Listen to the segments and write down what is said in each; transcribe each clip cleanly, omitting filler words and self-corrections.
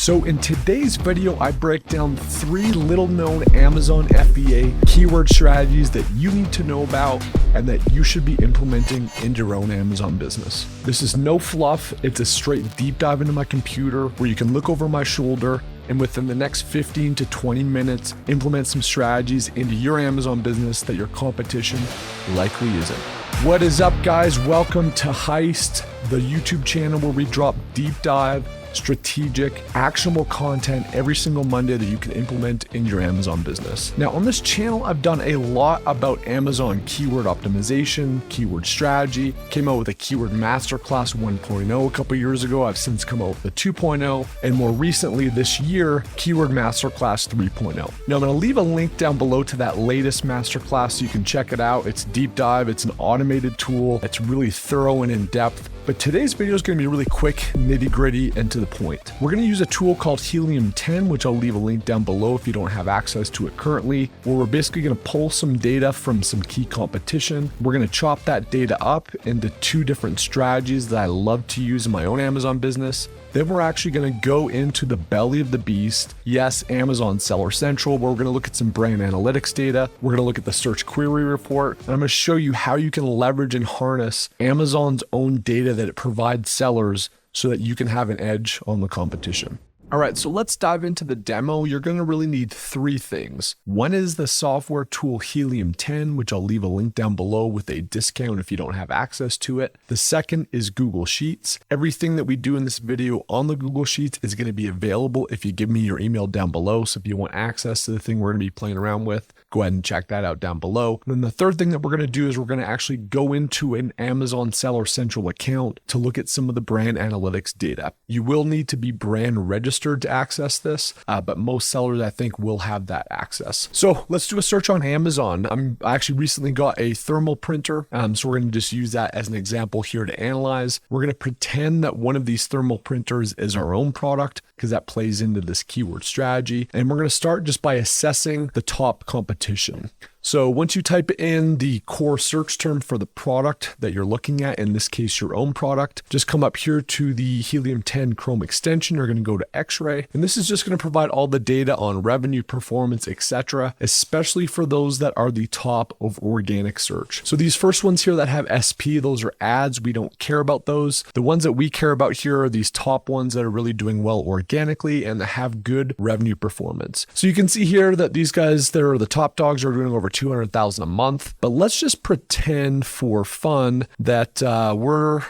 So in today's video, I break down 3 little known Amazon FBA keyword strategies that you need to know about and that you should be implementing into your own Amazon business. This is no fluff. It's a straight deep dive into my computer where you can look over my shoulder and within the next 15 to 20 minutes, implement some strategies into your Amazon business that your competition likely isn't. What is up, guys? Welcome to Heist, the YouTube channel where we drop deep dive, strategic, actionable content every single Monday that you can implement in your Amazon business. Now, on this channel, I've done a lot about Amazon keyword optimization, keyword strategy, came out with a keyword masterclass 1.0 a couple years ago. I've since come out with a 2.0, and more recently this year, keyword masterclass 3.0. Now, I'm gonna leave a link down below to that latest masterclass so you can check it out. It's deep dive, it's an automated tool, it's really thorough and in-depth. But today's video is going to be really quick, nitty gritty, and to the point. We're going to use a tool called Helium 10, which I'll leave a link down below if you don't have access to it currently, where we're basically going to pull some data from some key competition. We're going to chop that data up into 2 different strategies that I love to use in my own Amazon business. Then we're actually going to go into the belly of the beast. Yes, Amazon Seller Central, where we're going to look at some brand analytics data. We're going to look at the search query report. And I'm going to show you how you can leverage and harness Amazon's own data that it provides sellers so that you can have an edge on the competition. All right, so let's dive into the demo. You're going to really need 3 things. One is the software tool Helium 10, which I'll leave a link down below with a discount if you don't have access to it. The second is Google Sheets. Everything that we do in this video on the Google Sheets is going to be available if you give me your email down below. So if you want access to the thing we're going to be playing around with, go ahead and check that out down below. And then the third thing that we're going to do is we're going to actually go into an Amazon Seller Central account to look at some of the brand analytics data. You will need to be brand registered to access this, but most sellers I think will have that access. So let's do a search on Amazon. I actually recently got a thermal printer, so we're going to just use that as an example here to analyze. We're going to pretend that one of these thermal printers is our own product because that plays into this keyword strategy. And we're going to start just by assessing the top competition. So once you type in the core search term for the product that you're looking at, in this case, your own product, just come up here to the Helium 10 Chrome extension. You're going to go to X-ray, and this is just going to provide all the data on revenue, performance, etc., especially for those that are the top of organic search. So these first ones here that have SP, those are ads. We don't care about those. The ones that we care about here are these top ones that are really doing well organically and that have good revenue performance. So you can see here that these guys that are the top dogs are doing over 200,000 a month, but let's just pretend for fun that we're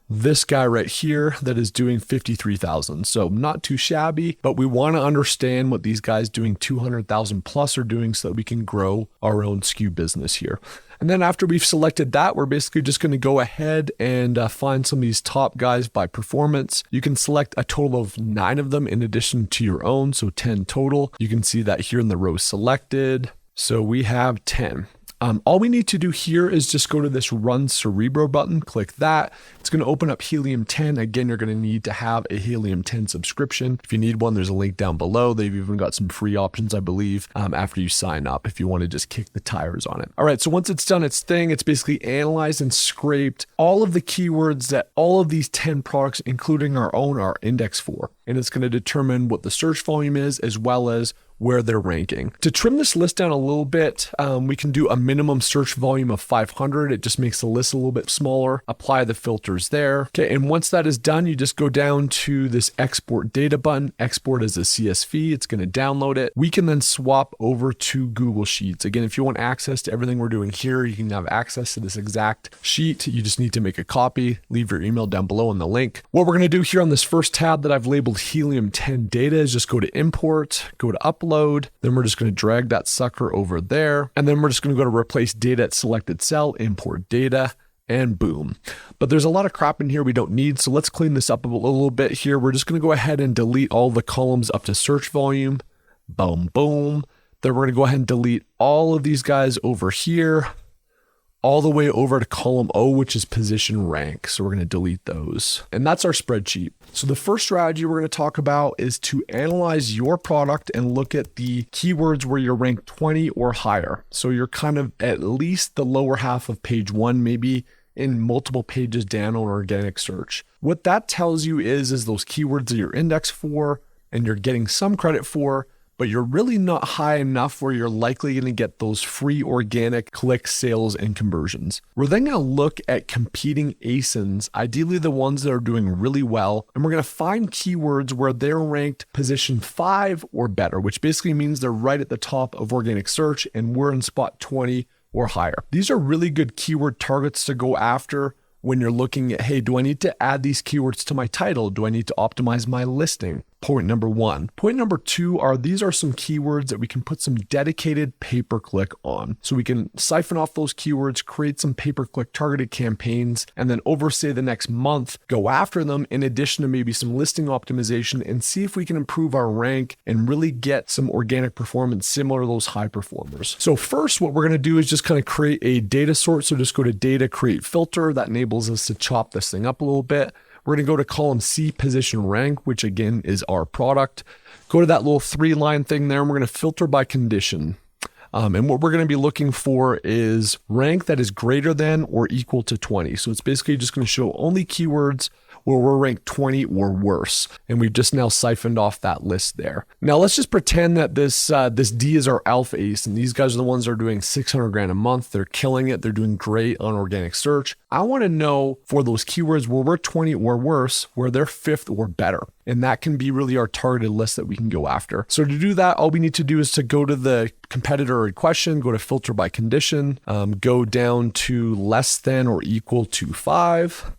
this guy right here that is doing 53,000. So not too shabby, but we want to understand what these guys doing 200,000 plus are doing so that we can grow our own SKU business here. And then after we've selected that, we're basically just going to go ahead and find some of these top guys by performance. You can select a total of 9 of them in addition to your own, so 10 total. You can see that here in the row selected. So we have 10. All we need to do here is just go to this Run Cerebro button, click that. It's going to open up Helium 10. Again, you're going to need to have a Helium 10 subscription. If you need one, there's a link down below. They've even got some free options, I believe, after you sign up if you want to just kick the tires on it. All right, so once it's done its thing, it's basically analyzed and scraped all of the keywords that all of these 10 products, including our own, are indexed for. And it's going to determine what the search volume is as well as where they're ranking. To trim this list down a little bit, we can do a minimum search volume of 500. It just makes the list a little bit smaller. Apply the filters there. Okay, and once that is done, you just go down to this export data button, export as a CSV. It's going to download it. We can then swap over to Google Sheets. Again, if you want access to everything we're doing here, you can have access to this exact sheet. You just need to make a copy, leave your email down below in the link. What we're going to do here on this first tab that I've labeled Helium 10 data is just go to import, go to upload. Then we're just going to drag that sucker over there. And then we're just going to go to replace data at selected cell, import data, and boom. But there's a lot of crap in here we don't need. So let's clean this up a little bit here. We're just going to go ahead and delete all the columns up to search volume. Boom, boom. Then we're going to go ahead and delete all of these guys over here, all the way over to column O, which is position rank. So we're going to delete those. And that's our spreadsheet. So the first strategy we're going to talk about is to analyze your product and look at the keywords where you're ranked 20 or higher. So you're kind of at least the lower half of page 1, maybe in multiple pages down on organic search. What that tells you is those keywords that you're indexed for and you're getting some credit for, but you're really not high enough where you're likely going to get those free organic clicks, sales, and conversions. We're then going to look at competing ASINs, ideally the ones that are doing really well, and we're going to find keywords where they're ranked position 5 or better, which basically means they're right at the top of organic search and we're in spot 20 or higher. These are really good keyword targets to go after when you're looking at, hey, do I need to add these keywords to my title? Do I need to optimize my listing? Point number 1. Point number 2 are these are some keywords that we can put some dedicated pay-per-click on. So we can siphon off those keywords, create some pay-per-click targeted campaigns, and then over, say, the next month, go after them in addition to maybe some listing optimization and see if we can improve our rank and really get some organic performance similar to those high performers. So first, what we're going to do is just kind of create a data sort. So just go to data, create filter. That enables us to chop this thing up a little bit. We're going to go to column C, position rank, which again is our product. Go to that little 3-line thing there, and we're going to filter by condition. And what we're going to be looking for is rank that is greater than or equal to 20. So it's basically just going to show only keywords where we're ranked 20 or worse. And we've just now siphoned off that list there. Now let's just pretend that this D is our alpha ace, and these guys are the ones that are doing 600 grand a month. They're killing it. They're doing great on organic search. I want to know for those keywords where we're 20 or worse, where they're 5th or better. And that can be really our targeted list that we can go after. So to do that, all we need to do is to go to the competitor in question, go to filter by condition, go down to less than or equal to 5.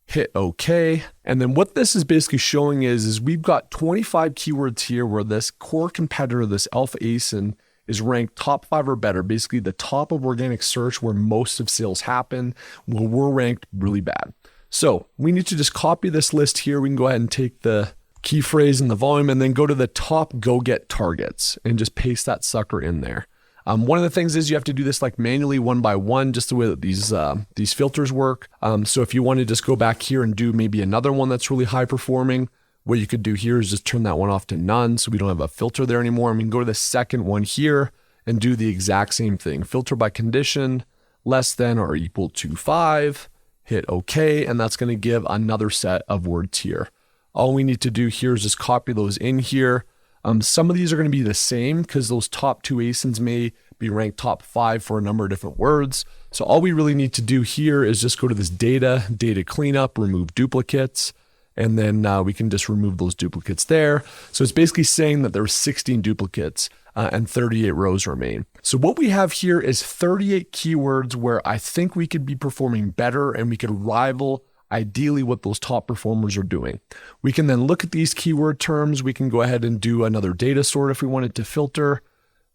Hit OK. And then what this is basically showing is we've got 25 keywords here where this core competitor, this alpha ASIN, is ranked top 5 or better, basically the top of organic search where most of sales happen, where we're ranked really bad. So we need to just copy this list here. We can go ahead and take the key phrase and the volume and then go to the top go get targets and just paste that sucker in there. One of the things is you have to do this like manually one by one, just the way that these filters work. So if you want to just go back here and do maybe another one that's really high performing, what you could do here is just turn that one off to none. So we don't have a filter there anymore. And we can go to the second one here and do the exact same thing. Filter by condition, less than or equal to 5, hit OK. And that's going to give another set of words here. All we need to do here is just copy those in here. Some of these are going to be the same because those top 2 ASINs may be ranked top 5 for a number of different words. So all we really need to do here is just go to this data cleanup, remove duplicates, and then we can just remove those duplicates there. So it's basically saying that there's 16 duplicates and 38 rows remain. So what we have here is 38 keywords where I think we could be performing better and we could rival ideally what those top performers are doing. We can then look at these keyword terms. We can go ahead and do another data sort if we wanted to filter.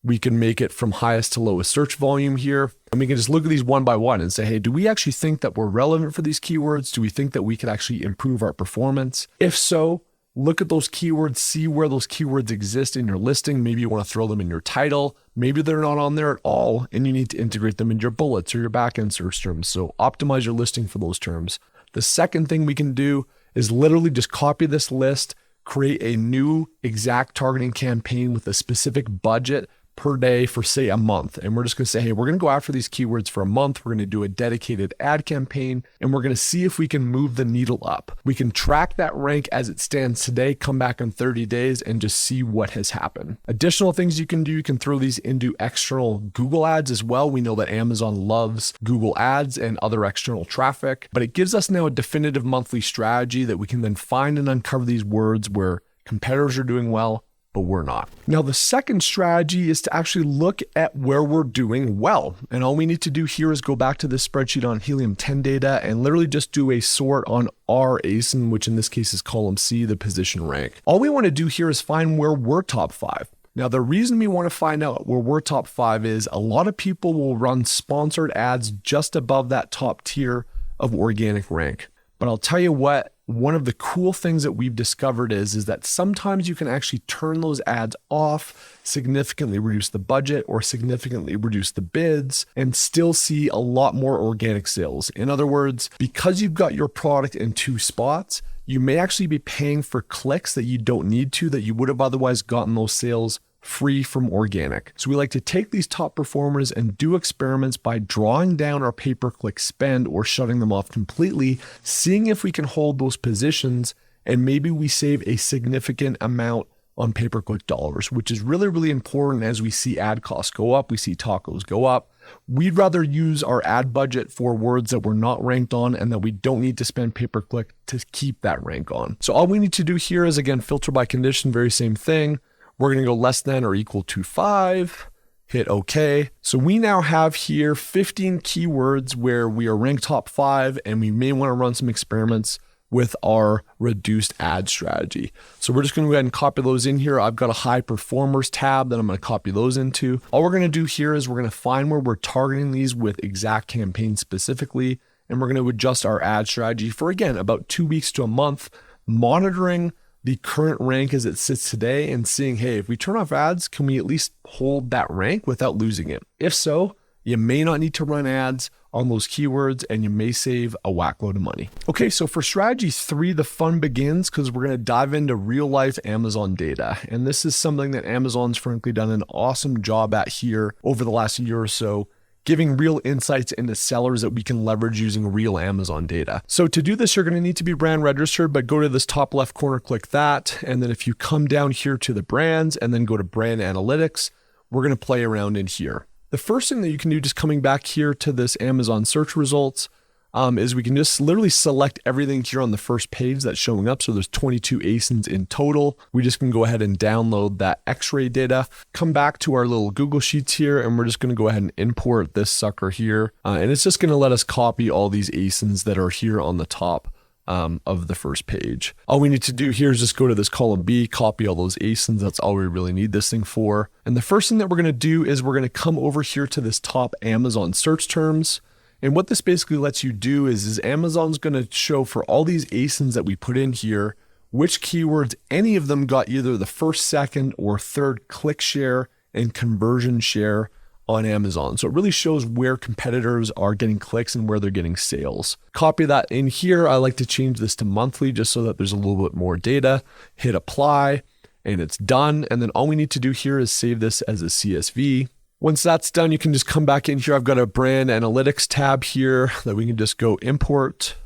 We can make it from highest to lowest search volume here. And we can just look at these one by one and say, hey, do we actually think that we're relevant for these keywords? Do we think that we could actually improve our performance? If so, look at those keywords, see where those keywords exist in your listing. Maybe you want to throw them in your title. Maybe they're not on there at all, and you need to integrate them in your bullets or your backend search terms. So optimize your listing for those terms. The second thing we can do is literally just copy this list, create a new exact targeting campaign with a specific budget per day for say a month. And we're just going to say, hey, we're going to go after these keywords for a month. We're going to do a dedicated ad campaign and we're going to see if we can move the needle up. We can track that rank as it stands today, come back in 30 days and just see what has happened. Additional things you can do, you can throw these into external Google ads as well. We know that Amazon loves Google ads and other external traffic, but it gives us now a definitive monthly strategy that we can then find and uncover these words where competitors are doing well, but we're not. Now, the second strategy is to actually look at where we're doing well. And all we need to do here is go back to this spreadsheet on Helium 10 data and literally just do a sort on our ASIN, which in this case is column C, the position rank. All we want to do here is find where we're top 5. Now, the reason we want to find out where we're top 5 is a lot of people will run sponsored ads just above that top tier of organic rank. But I'll tell you what, one of the cool things that we've discovered is that sometimes you can actually turn those ads off, significantly reduce the budget or significantly reduce the bids and still see a lot more organic sales. In other words, because you've got your product in 2 spots, you may actually be paying for clicks that you don't need to, that you would have otherwise gotten those sales free from organic. So we like to take these top performers and do experiments by drawing down our pay-per-click spend or shutting them off completely, seeing if we can hold those positions and maybe we save a significant amount on pay-per-click dollars, which is really, really important as we see ad costs go up, we see tacos go up. We'd rather use our ad budget for words that we're not ranked on and that we don't need to spend pay-per-click to keep that rank on. So all we need to do here is, again, filter by condition, very same thing. We're going to go less than or equal to 5. Hit OK. So we now have here 15 keywords where we are ranked top 5, and we may want to run some experiments with our reduced ad strategy. So we're just going to go ahead and copy those in here. I've got a high performers tab that I'm going to copy those into. All we're going to do here is we're going to find where we're targeting these with exact campaigns specifically, and we're going to adjust our ad strategy for, again, about 2 weeks to a month, monitoring the current rank as it sits today and seeing, hey, if we turn off ads, can we at least hold that rank without losing it? If so, you may not need to run ads on those keywords and you may save a whack load of money. Okay, so for strategy 3, the fun begins because we're going to dive into real life Amazon data. And this is something that Amazon's frankly done an awesome job at here over the last year or so, giving real insights into sellers that we can leverage using real Amazon data. So to do this, you're going to need to be brand registered, but go to this top left corner, click that. And then if you come down here to the brands and then go to brand analytics, we're going to play around in here. The first thing that you can do, just coming back here to this Amazon search results, is we can just literally select everything here on the first page that's showing up. So there's 22 ASINs in total. We just can go ahead and download that X-ray data, come back to our little Google Sheets here, and we're just going to go ahead and import this sucker here. And it's just going to let us copy all these ASINs that are here on the top of the first page. All we need to do here is just go to this column B, copy all those ASINs. That's all we really need this thing for. And the first thing that we're going to do is we're going to come over here to this top Amazon search terms. And what this basically lets you do is Amazon's going to show for all these ASINs that we put in here, which keywords any of them got either the first, second, or third click share and conversion share on Amazon. So it really shows where competitors are getting clicks and where they're getting sales. Copy that in here. I like to change this to monthly just so that there's a little bit more data. Hit apply and it's done. And then all we need to do here is save this as a CSV. Once that's done, you can just come back in here. I've got a brand analytics tab here that we can just go import,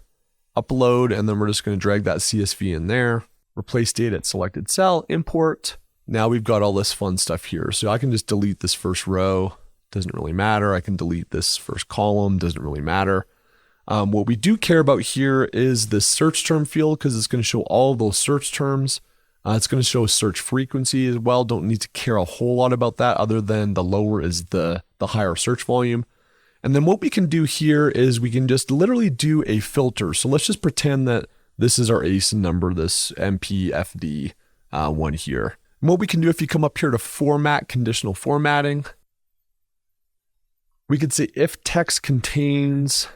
upload, and then we're just going to drag that CSV in there, replace data at selected cell, import. Now we've got all this fun stuff here. So I can just delete this first row. Doesn't really matter. I can delete this first column. Doesn't really matter. What we do care about here is the search term field because it's going to show all of those search terms. It's going to show search frequency as well. Don't need to care a whole lot about that other than the lower is the higher search volume. And then what we can do here is we can just literally do a filter. So let's just pretend that this is our ASIN number, this MPFD one here. And what we can do if you come up here to format, conditional formatting, we could say if text contains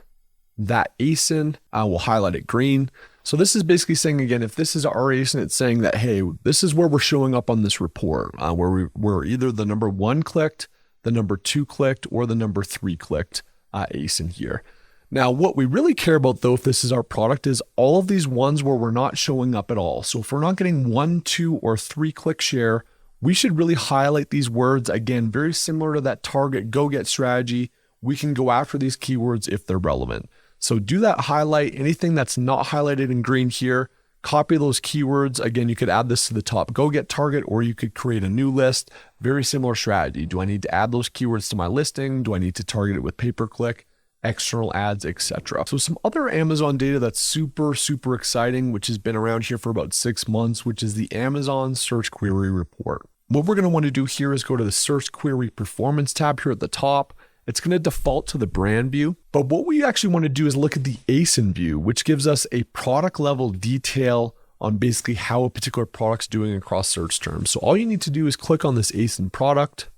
that ASIN, we'll highlight it green. So this is basically saying, again, if this is our ASIN, it's saying that, hey, this is where we're showing up on this report, where we're either the number 1 clicked, the number 2 clicked, or the number 3 clicked ASIN here. Now, what we really care about, though, if this is our product, is all of these ones where we're not showing up at all. So if we're not getting 1, 2, or 3 click share, we should really highlight these words. Again, very similar to that target go-get strategy. We can go after these keywords if they're relevant. So do that highlight. Anything that's not highlighted in green here, copy those keywords. Again, you could add this to the top go-get target, or you could create a new list. Very similar strategy. Do I need to add those keywords to my listing? Do I need to target it with pay-per-click, external ads, etc.? So some other Amazon data that's super, super exciting, which has been around here for about 6 months, which is the Amazon Search Query Report. What we're going to want to do here is go to the Search Query Performance tab here at the top. It's going to default to the brand view, but what we actually want to do is look at the ASIN view, which gives us a product level detail on basically how a particular product's doing across search terms. So all you need to do is click on this ASIN product,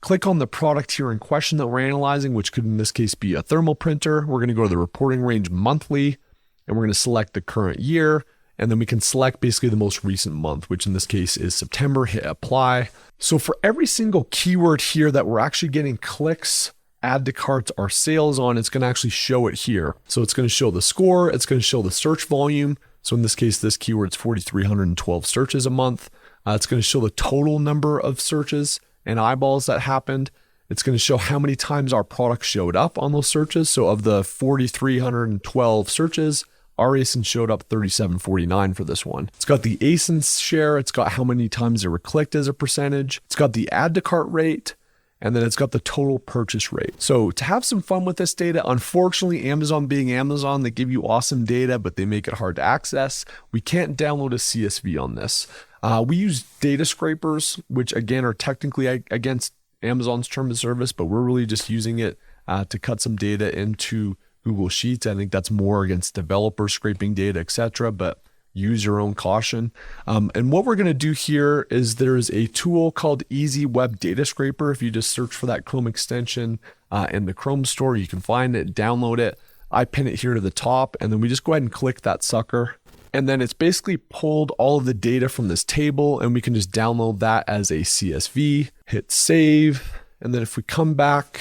click on the product here in question that we're analyzing, which could in this case be a thermal printer. We're going to go to the reporting range monthly, and we're going to select the current year, and then we can select basically the most recent month, which in this case is September, hit apply. So for every single keyword here that we're actually getting clicks, add to carts, or sales on, it's going to actually show it here. So it's going to show the score, it's going to show the search volume. So in this case, this keyword's 4,312 searches a month. It's going to show the total number of searches and eyeballs that happened. It's going to show how many times our product showed up on those searches. So of the 4,312 searches, our ASIN showed up 37.49 for this one. It's got the ASIN share. It's got how many times they were clicked as a percentage. It's got the add to cart rate. And then it's got the total purchase rate. So to have some fun with this data, unfortunately, Amazon being Amazon, they give you awesome data, but they make it hard to access. We can't download a CSV on this. We use data scrapers, which again are technically against Amazon's term of service, but we're really just using it to cut some data into Google Sheets. I think that's more against developers scraping data, etc. But use your own caution. And what we're going to do here is there's a tool called Easy Web Data Scraper. If you just search for that Chrome extension in the Chrome store, you can find it, download it. I pin it here to the top, and then we just go ahead and click that sucker. And then it's basically pulled all of the data from this table, and we can just download that as a CSV, hit save. And then if we come back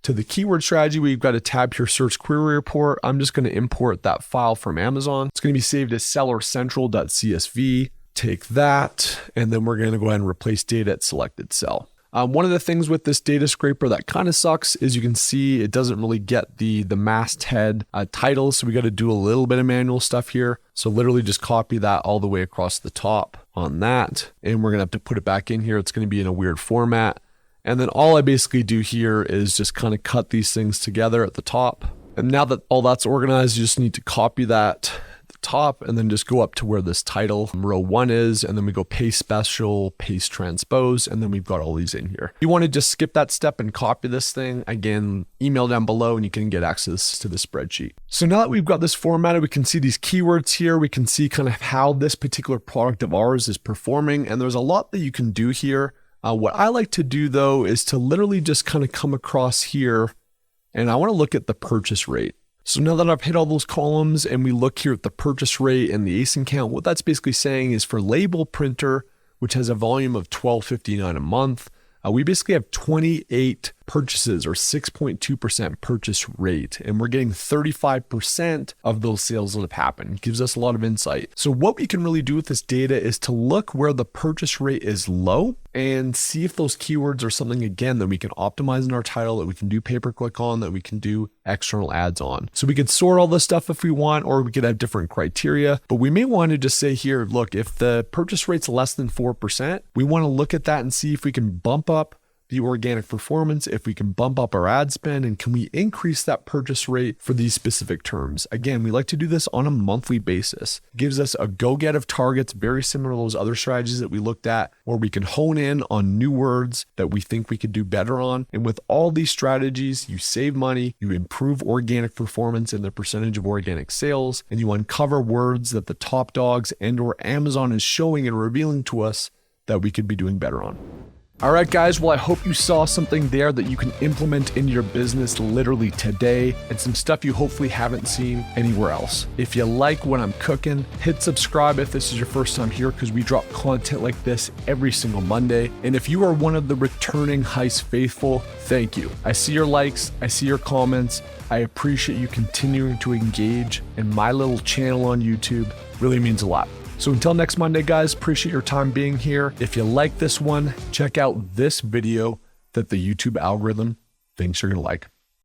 to the keyword strategy, we've got a tab here, search query report. I'm just going to import that file from Amazon. It's going to be saved as sellercentral.csv. Take that, and then we're going to go ahead and replace data at selected cell. One of the things with this data scraper that kind of sucks is you can see it doesn't really get the masthead title. So we got to do a little bit of manual stuff here. So literally just copy that all the way across the top on that. And we're going to have to put it back in here. It's going to be in a weird format. And then all I basically do here is just kind of cut these things together at the top. And now that all that's organized, you just need to copy that at the top and then just go up to where this title row 1 is. And then we go paste special, paste transpose, and then we've got all these in here. If you want to just skip that step and copy this thing, again, email down below and you can get access to the spreadsheet. So now that we've got this formatted, we can see these keywords here. We can see kind of how this particular product of ours is performing. And there's a lot that you can do here. What I like to do though is to literally just kind of come across here and I want to look at the purchase rate. So now that I've hit all those columns and we look here at the purchase rate and the ASIN count, what that's basically saying is for label printer, which has a volume of $12.59 a month, we basically have 28 purchases or 6.2% purchase rate. And we're getting 35% of those sales that have happened. It gives us a lot of insight. So what we can really do with this data is to look where the purchase rate is low and see if those keywords are something, again, that we can optimize in our title, that we can do pay-per-click on, that we can do external ads on. So we could sort all this stuff if we want, or we could have different criteria, but we may want to just say here, look, if the purchase rate's less than 4%, we want to look at that and see if we can bump up the organic performance, if we can bump up our ad spend, and can we increase that purchase rate for these specific terms. Again, we like to do this on a monthly basis. It gives us a go-get of targets, very similar to those other strategies that we looked at, where we can hone in on new words that we think we could do better on. And with all these strategies, you save money, you improve organic performance and the percentage of organic sales, and you uncover words that the top dogs and or Amazon is showing and revealing to us that we could be doing better on. All right, guys. Well, I hope you saw something there that you can implement into your business literally today, and some stuff you hopefully haven't seen anywhere else. If you like what I'm cooking, hit subscribe if this is your first time here, because we drop content like this every single Monday. And if you are one of the returning Heist faithful, thank you. I see your likes, I see your comments. I appreciate you continuing to engage, and my little channel on YouTube really means a lot. So until next Monday, guys, appreciate your time being here. If you like this one, check out this video that the YouTube algorithm thinks you're going to like.